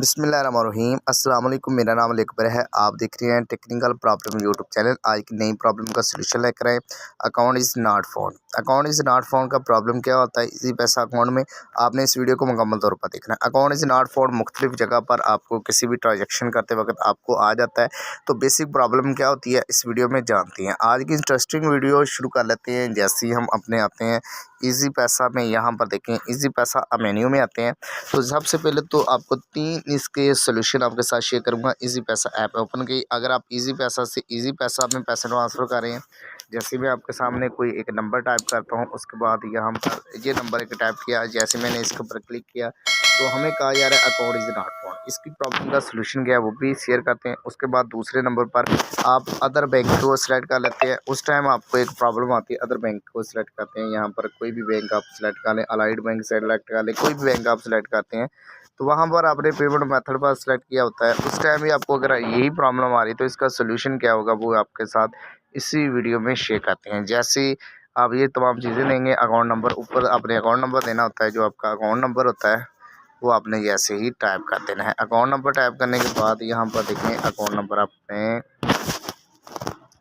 बिस्मिल्लाहिर्रहमानिर्रहीम। अस्सलाम वालेकुम। मेरा नाम अकबर है। आप देख रहे हैं टेक्निकल प्रॉब्लम यूट्यूब चैनल। आज की नई प्रॉब्लम का सलूशन लेकर आए। Account is not found. Account is not found का प्रॉब्लम क्या होता है, इसी पैसा अकाउंट में आपने इस वीडियो को मुकम्मल तौर पर देखना है। अकाउंट इज़ नॉट फाउंड मुख्तलिफ जगह पर आपको किसी भी ट्रांजेक्शन करते वक्त आपको आ जाता है। तो बेसिक प्रॉब्लम क्या होती है इस वीडियो में जानती हैं। आज की इंटरेस्टिंग वीडियो शुरू कर लेते हैं। जैसे ही हम अपने आते हैं ईजी पैसा में, यहाँ पर देखें ईजी पैसा मेन्यू में आते हैं। तो सबसे पहले तो आपको 3 इसके सॉल्यूशन आपके साथ शेयर करूंगा। ईजी पैसा ऐप ओपन की, अगर आप ईजी पैसा से ईजी पैसा में पैसे ट्रांसफ़र कर रहे हैं, जैसे मैं आपके सामने कोई एक नंबर टाइप करता हूं, उसके बाद यहाँ पर ये नंबर एक टाइप किया, जैसे मैंने इसके ऊपर क्लिक किया तो हमें कहा जा रहा है अकाउंट इज़ नॉट फाउंड। इसकी प्रॉब्लम का सलूशन क्या है वो भी शेयर करते हैं। उसके बाद दूसरे नंबर पर आप अदर बैंक को सिलेक्ट कर लेते हैं। उस टाइम आपको एक प्रॉब्लम आती है, अदर बैंक को सिलेक्ट करते हैं। यहाँ पर कोई भी बैंक आप सिलेक्ट कर लें, अलाइड बैंक सेलेक्ट कर लें, कोई भी बैंक आप सिलेक्ट करते हैं तो वहाँ पर आपने पेमेंट मेथड पर सिलेक्ट किया होता है। उस टाइम भी आपको अगर यही प्रॉब्लम आ रही है तो इसका सोल्यूशन क्या होगा वो आपके साथ इसी वीडियो में शेयर करते हैं। जैसे आप ये तमाम चीज़ें देंगे, अकाउंट नंबर ऊपर अपने अकाउंट नंबर देना होता है, जो आपका अकाउंट नंबर होता है वो आपने जैसे ही टाइप कर देना है। अकाउंट नंबर टाइप करने के बाद यहाँ पर देखें अकाउंट नंबर आपने,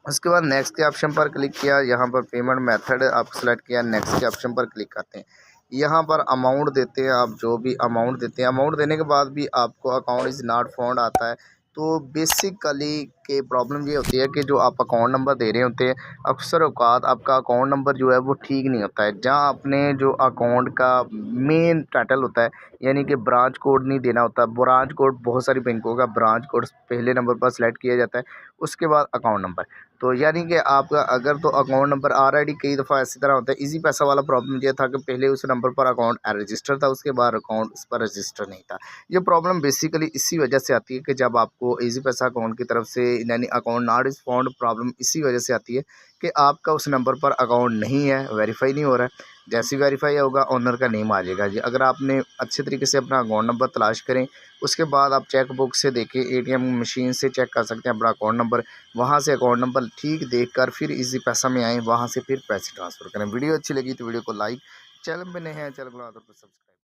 उसके बाद नेक्स्ट के ऑप्शन पर क्लिक किया, यहाँ पर पेमेंट मेथड आप सेलेक्ट किया, नेक्स्ट के ऑप्शन पर क्लिक करते हैं। यहाँ पर अमाउंट देते हैं, आप जो भी अमाउंट देते हैं, अमाउंट देने के बाद भी आपको अकाउंट इज़ नॉट फाउंड आता है। तो बेसिकली के प्रॉब्लम ये होती है कि जो आप अकाउंट नंबर दे रहे होते हैं, अक्सर औकात आपका अकाउंट नंबर जो है वो ठीक नहीं होता है। जहाँ आपने जो अकाउंट का मेन टाइटल होता है, यानी कि ब्रांच कोड नहीं देना होता। ब्रांच कोड बहुत सारी बैंकों का ब्रांच कोड पहले नंबर पर सेलेक्ट किया जाता है, उसके बाद अकाउंट नंबर। तो यानी कि आपका अगर तो अकाउंट नंबर ऑलरेडी कई दफ़ा इसी तरह होता है। इजी पैसा वाला प्रॉब्लम ये था कि पहले उस नंबर पर अकाउंट रजिस्टर था, उसके बाद अकाउंट उस पर रजिस्टर नहीं था। ये प्रॉब्लम बेसिकली इसी वजह से आती है कि जब आपको इजी पैसा अकाउंट की तरफ से यानी account not is found, problem इसी वजह से आती है कि आपका उस नंबर पर अकाउंट नहीं है, वेरीफाई नहीं हो रहा है। जैसे वेरीफाई होगा ओनर का नेम आ जाएगा जी। अगर आपने अच्छे तरीके से अपना अकाउंट नंबर तलाश करें, उसके बाद आप चेक बुक से देखें, एटीएम मशीन से चेक कर सकते हैं अपना अकाउंट नंबर। वहाँ से अकाउंट नंबर ठीक देखकर फिर इजी पैसा में आएँ, वहाँ से फिर पैसे ट्रांसफ़र करें। वीडियो अच्छी लगी तो वीडियो को लाइक, चैनल पे नए हैं चैनल को सब्सक्राइब।